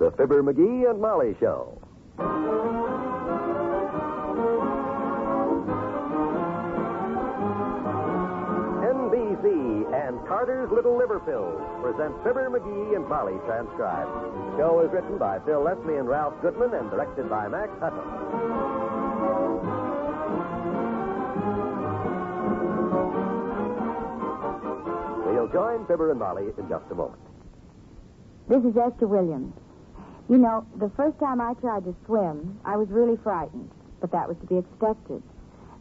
The Fibber McGee and Molly Show. NBC and Carter's Little Liver Pills present Fibber McGee and Molly transcribed. The show is written by Phil Leslie and Ralph Goodman and directed by Max Hutton. We'll join Fibber and Molly in just a moment. This is Esther Williams. You know, the first time I tried to swim, I was really frightened, but that was to be expected.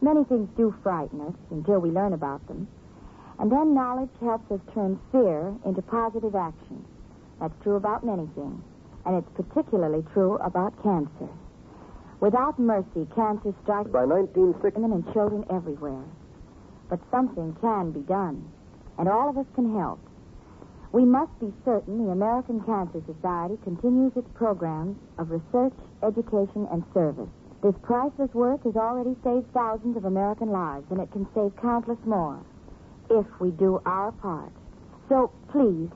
Many things do frighten us until we learn about them. And then knowledge helps us turn fear into positive action. That's true about many things, and it's particularly true about cancer. Without mercy, cancer strikes by 1960 women and children everywhere. But something can be done, and all of us can help. We must be certain the American Cancer Society continues its programs of research, education, and service. This priceless work has already saved thousands of American lives, and it can save countless more if we do our part. So, please,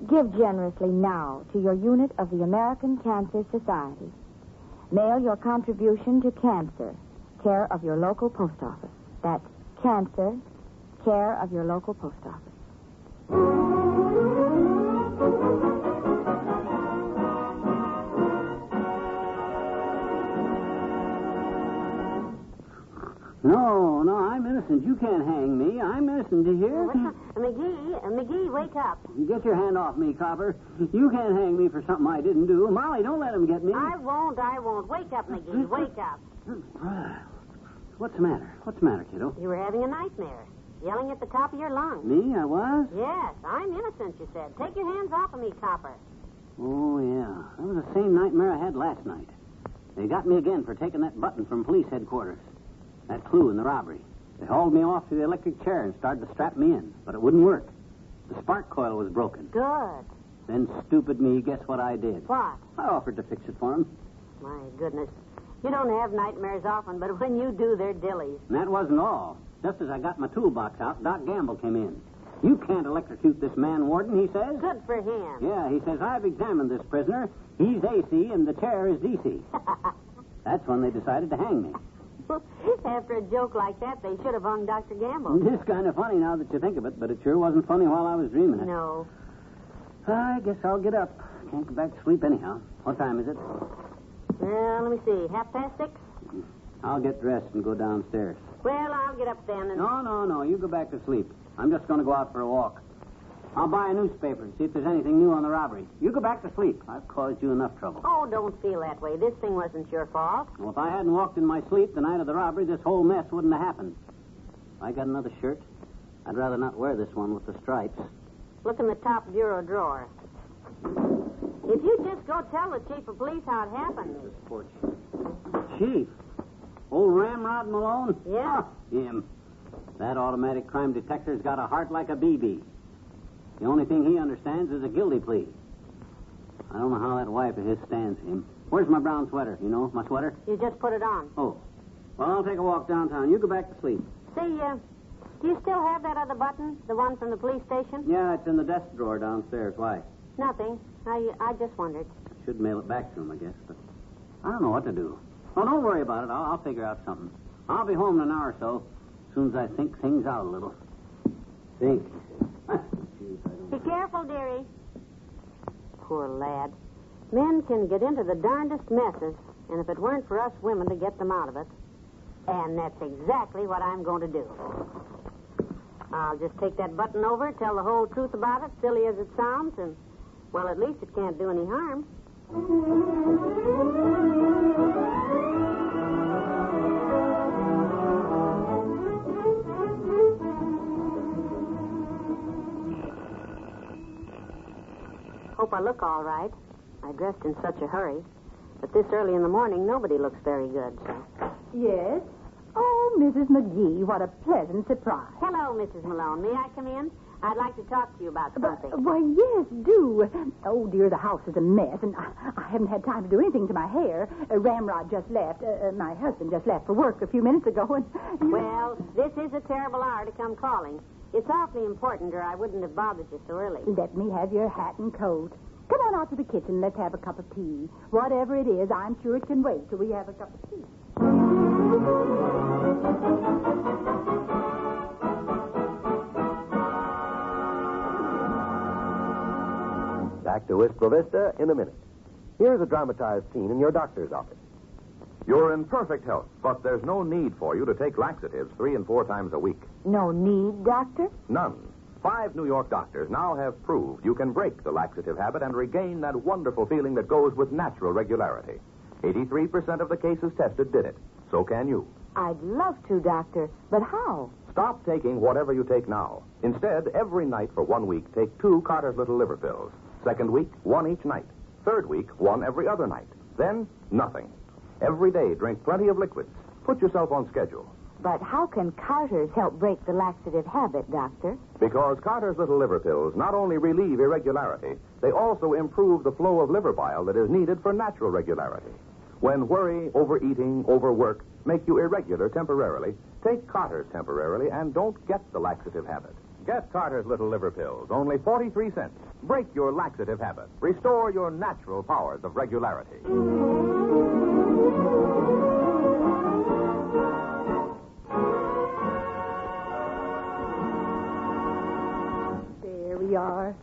give generously now to your unit of the American Cancer Society. Mail your contribution to Cancer, care of your local post office. That's Cancer, care of your local post office. No, I'm innocent. You can't hang me. I'm innocent, do you hear? McGee, wake up. Get your hand off me, Copper. You can't hang me for something I didn't do. Molly, don't let him get me. I won't. Wake up, McGee, wake up. What's the matter, kiddo? You were having a nightmare, yelling at the top of your lungs. Me? I was? Yes, I'm innocent, you said. Take your hands off of me, Copper. Oh, yeah. That was the same nightmare I had last night. They got me again for taking that button from police headquarters. That clue in the robbery. They hauled me off to the electric chair and started to strap me in, but it wouldn't work. The spark coil was broken. Good. Then, stupid me, guess what I did? What? I offered to fix it for him. My goodness. You don't have nightmares often, but when you do, they're dillies. And that wasn't all. Just as I got my toolbox out, Doc Gamble came in. You can't electrocute this man, Warden, he says. Good for him. Yeah, he says, I've examined this prisoner. He's AC and the chair is DC. That's when they decided to hang me. After a joke like that, they should have hung Dr. Gamble. It's kind of funny now that you think of it, but it sure wasn't funny while I was dreaming it. No. I guess I'll get up. Can't go back to sleep anyhow. What time is it? Well, let me see. 6:30? I'll get dressed and go downstairs. Well, I'll get up then and... No. You go back to sleep. I'm just going to go out for a walk. I'll buy a newspaper and see if there's anything new on the robbery. You go back to sleep. I've caused you enough trouble. Oh, don't feel that way. This thing wasn't your fault. Well, if I hadn't walked in my sleep the night of the robbery, this whole mess wouldn't have happened. If I got another shirt, I'd rather not wear this one with the stripes. Look in the top bureau drawer. If you just go tell the chief of police how it happened. Chief? Old Ramrod Malone? Yeah. Him. That automatic crime detector's got a heart like a BB. The only thing he understands is a guilty plea. I don't know how that wife of his stands him. Where's my brown sweater? You know, my sweater? You just put it on. Oh. Well, I'll take a walk downtown. You go back to sleep. Say, do you still have that other button? The one from the police station? Yeah, it's in the desk drawer downstairs. Why? Nothing. I just wondered. I should mail it back to him, I guess, but I don't know what to do. Oh, don't worry about it. I'll figure out something. I'll be home in an hour or so, as soon as I think things out a little. Think. Be careful, dearie. Poor lad. Men can get into the darndest messes, and if it weren't for us women to get them out of it, and that's exactly what I'm going to do. I'll just take that button over, tell the whole truth about it, silly as it sounds, and, well, at least it can't do any harm. Hope I look all right. I dressed in such a hurry. But this early in the morning, nobody looks very good, so. Yes? Oh, Mrs. McGee, what a pleasant surprise. Hello, Mrs. Malone. May I come in? I'd like to talk to you about something. Why, yes, do. Oh, dear, the house is a mess, and I haven't had time to do anything to my hair. Ramrod just left. My husband just left for work a few minutes ago, and... Well, this is a terrible hour to come calling. It's awfully important, or I wouldn't have bothered you so early. Let me have your hat and coat. Come on out to the kitchen. Let's have a cup of tea. Whatever it is, I'm sure it can wait till we have a cup of tea. Back to Wistful Vista in a minute. Here's a dramatized scene in your doctor's office. You're in perfect health, but there's no need for you to take laxatives 3 and 4 times a week. No need, Doctor? None. 5 New York doctors now have proved you can break the laxative habit and regain that wonderful feeling that goes with natural regularity. 83% of the cases tested did it. So can you. I'd love to, Doctor. But how? Stop taking whatever you take now. Instead, every night for 1 week, take 2 Carter's Little Liver Pills. Second week, 1 each night. Third week, 1 every other night. Then, nothing. Every day, drink plenty of liquids. Put yourself on schedule. But how can Carter's help break the laxative habit, Doctor? Because Carter's Little Liver Pills not only relieve irregularity, they also improve the flow of liver bile that is needed for natural regularity. When worry, overeating, overwork make you irregular temporarily, take Carter's temporarily and don't get the laxative habit. Get Carter's Little Liver Pills, only 43 cents. Break your laxative habit. Restore your natural powers of regularity. There we are.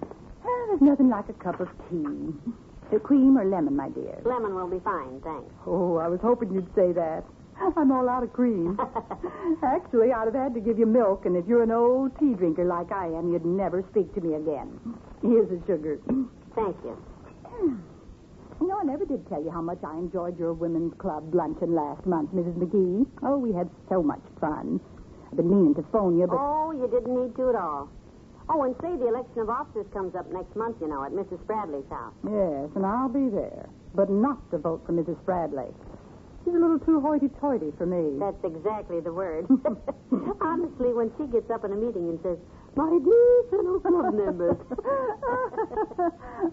There's nothing like a cup of tea. Cream or lemon, my dear? Lemon will be fine, thanks. Oh, I was hoping you'd say that. I'm all out of cream. Actually, I'd have had to give you milk, and if you're an old tea drinker like I am, you'd never speak to me again. Here's the sugar. Thank you. You know, I never did tell you how much I enjoyed your women's club luncheon last month, Mrs. McGee. Oh, we had so much fun. I've been meaning to phone you, but... Oh, you didn't need to at all. Oh, and say the election of officers comes up next month, you know, at Mrs. Spradley's house. Yes, and I'll be there. But not to vote for Mrs. Spradley. She's a little too hoity-toity for me. That's exactly the word. Honestly, when she gets up in a meeting and says, "My dear fellow club members."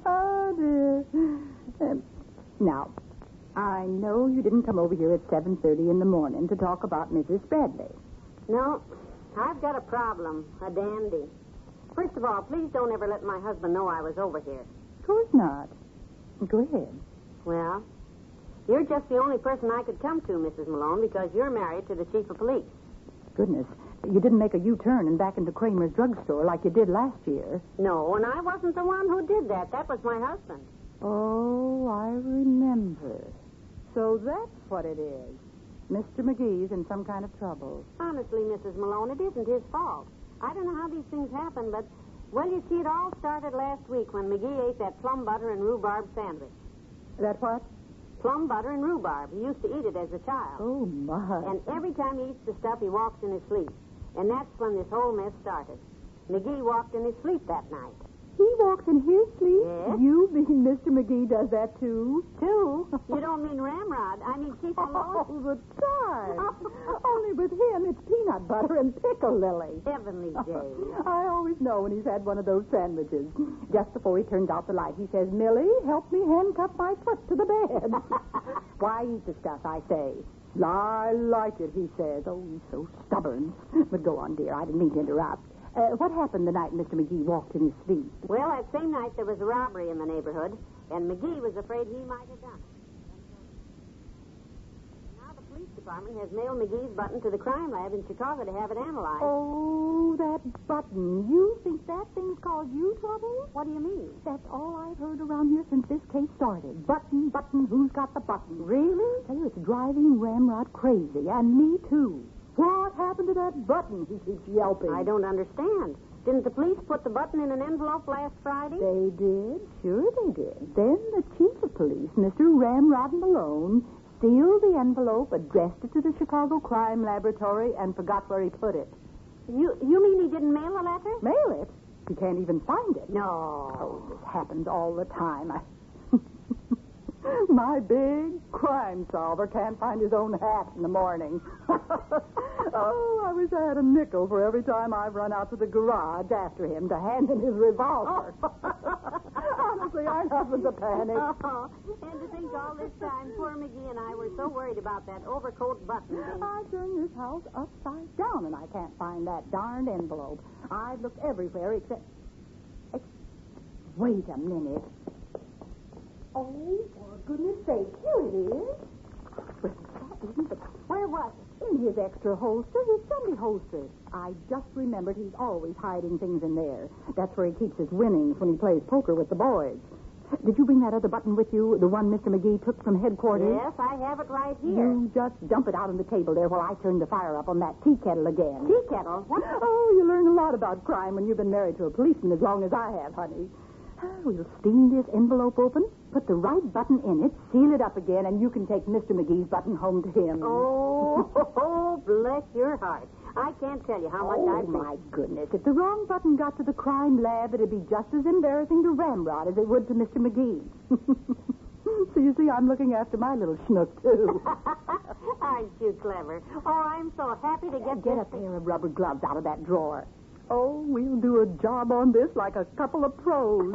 Oh, dear. Now, I know you didn't come over here at 7:30 in the morning to talk about Mrs. Spradley. No, I've got a problem, a dandy. First of all, please don't ever let my husband know I was over here. Of course not. Go ahead. Well, you're just the only person I could come to, Mrs. Malone, because you're married to the chief of police. Goodness, you didn't make a U-turn and back into Kramer's drugstore like you did last year. No, and I wasn't the one who did that. That was my husband. Oh, I remember. So that's what it is. Mr. McGee's in some kind of trouble. Honestly, Mrs. Malone, it isn't his fault. I don't know how these things happen, but, well, you see, it all started last week when McGee ate that plum butter and rhubarb sandwich. That what? Plum butter and rhubarb. He used to eat it as a child. Oh, my. And every time he eats the stuff, he walks in his sleep. And that's when this whole mess started. McGee walked in his sleep that night. He walks in his sleep? Yes. You mean Mr. McGee does that, too? Two? You don't mean Ramrod. I mean Chief Malone. All the time. Only with him, it's peanut butter and pickle lily. Heavenly days. I always know when he's had one of those sandwiches. Just before he turns out the light, he says, "Millie, help me handcuff my foot to the bed." Why eat the stuff, I say? "I like it," he says. Oh, he's so stubborn. But go on, dear. I didn't mean to interrupt. What happened the night Mr. McGee walked in his sleep? Well, that same night there was a robbery in the neighborhood, and McGee was afraid he might have done it. Now the police department has mailed McGee's button to the crime lab in Chicago to have it analyzed. Oh, that button. You think that thing's caused you trouble? What do you mean? That's all I've heard around here since this case started. Button, button, who's got the button? Really? I tell you, it's driving Ramrod crazy, and me, too. What happened to that button? He keeps yelping. I don't understand. Didn't the police put the button in an envelope last Friday? They did. Sure they did. Then the chief of police, Mr. Ramrod Malone, sealed the envelope, addressed it to the Chicago Crime Laboratory, and forgot where he put it. You mean he didn't mail the letter? Mail it? He can't even find it. No. Oh, this happens all the time. My big crime solver can't find his own hat in the morning. Oh, I wish I had a nickel for every time I've run out to the garage after him to hand him his revolver. Honestly, I haven't a panic. Oh, and to think all this time, poor McGee and I were so worried about that overcoat button. I turned this house upside down, and I can't find that darned envelope. I've looked everywhere except... Wait a minute. Oh, for goodness sake, here it is. Well, that isn't the... Where was it? In his extra holster, his Sunday holster. I just remembered he's always hiding things in there. That's where he keeps his winnings when he plays poker with the boys. Did you bring that other button with you, the one Mr. McGee took from headquarters? Yes, I have it right here. You just dump it out on the table there while I turn the fire up on that tea kettle again. Tea kettle? What? Oh, you learn a lot about crime when you've been married to a policeman as long as I have, honey. We'll steam this envelope open, put the right button in it, seal it up again, and you can take Mr. McGee's button home to him. Oh, bless your heart. I can't tell you how much I think. Oh, my goodness. If the wrong button got to the crime lab, it'd be just as embarrassing to Ramrod as it would to Mr. McGee. So you see, I'm looking after my little schnook, too. Aren't you clever? Oh, I'm so happy to Get a pair of rubber gloves out of that drawer. Oh, we'll do a job on this like a couple of pros.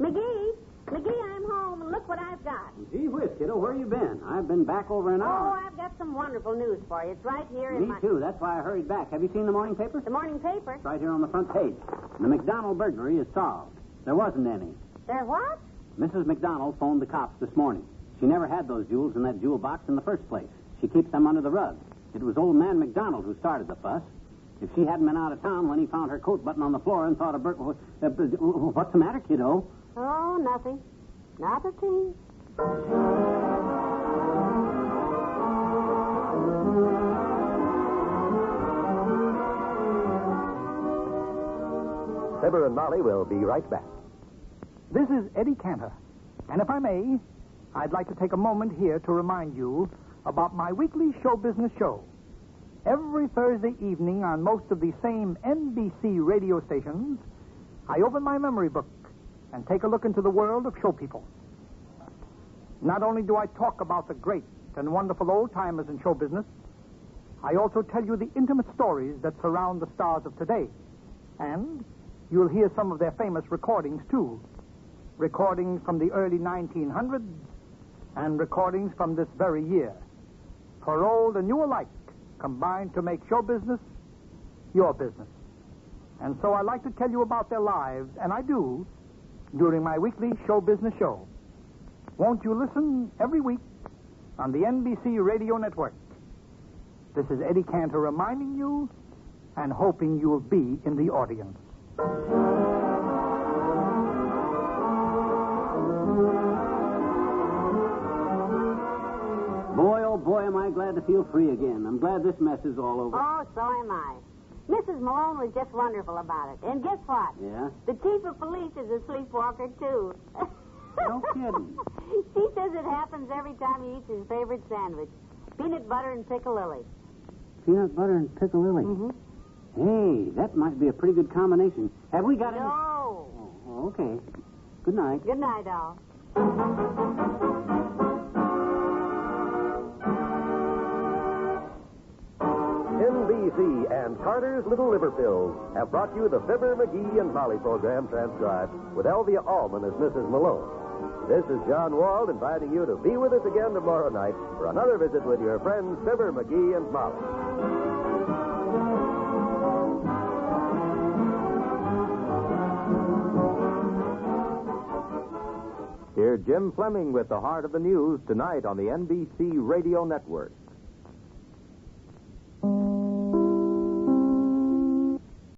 McGee, I'm home, and look what I've got. Gee whiz, kiddo, where you been? I've been back over an hour. Oh, I've got some wonderful news for you. It's right here in Me too. That's why I hurried back. Have you seen the morning paper? The morning paper. It's right here on the front page. The McDonald burglary is solved. There wasn't any. There what? Mrs. McDonald phoned the cops this morning. She never had those jewels in that jewel box in the first place. She keeps them under the rug. It was old man McDonald who started the fuss. If she hadn't been out of town when he found her coat button on the floor and thought of what's the matter, kiddo? Oh, nothing. Not a thing. Fibber and Molly will be right back. This is Eddie Cantor. And if I may, I'd like to take a moment here to remind you about my weekly show business show. Every Thursday evening on most of the same NBC radio stations, I open my memory book and take a look into the world of show people. Not only do I talk about the great and wonderful old-timers in show business, I also tell you the intimate stories that surround the stars of today. And you'll hear some of their famous recordings, too. Recordings from the early 1900s and recordings from this very year. For old and new alike, combined to make show business your business. And so I like to tell you about their lives, and I do, during my weekly show business show. Won't you listen every week on the NBC Radio Network? This is Eddie Cantor reminding you and hoping you'll be in the audience. Boy, oh boy, am I glad to feel free again. I'm glad this mess is all over. Oh, so am I. Mrs. Malone was just wonderful about it. And guess what? Yeah? The chief of police is a sleepwalker, too. No kidding. She says it happens every time he eats his favorite sandwich. Peanut butter and piccalilli. Peanut butter and piccalilli. Mm-hmm. Hey, that might be a pretty good combination. Have we got any... No. Oh, okay. Good night. Good night, all. NBC and Carter's Little Liver Pills have brought you the Fibber McGee and Molly program transcribed with Elvia Allman as Mrs. Malone. This is John Wald inviting you to be with us again tomorrow night for another visit with your friends Fibber McGee and Molly. Hear Jim Fleming with the heart of the news tonight on the NBC Radio Network.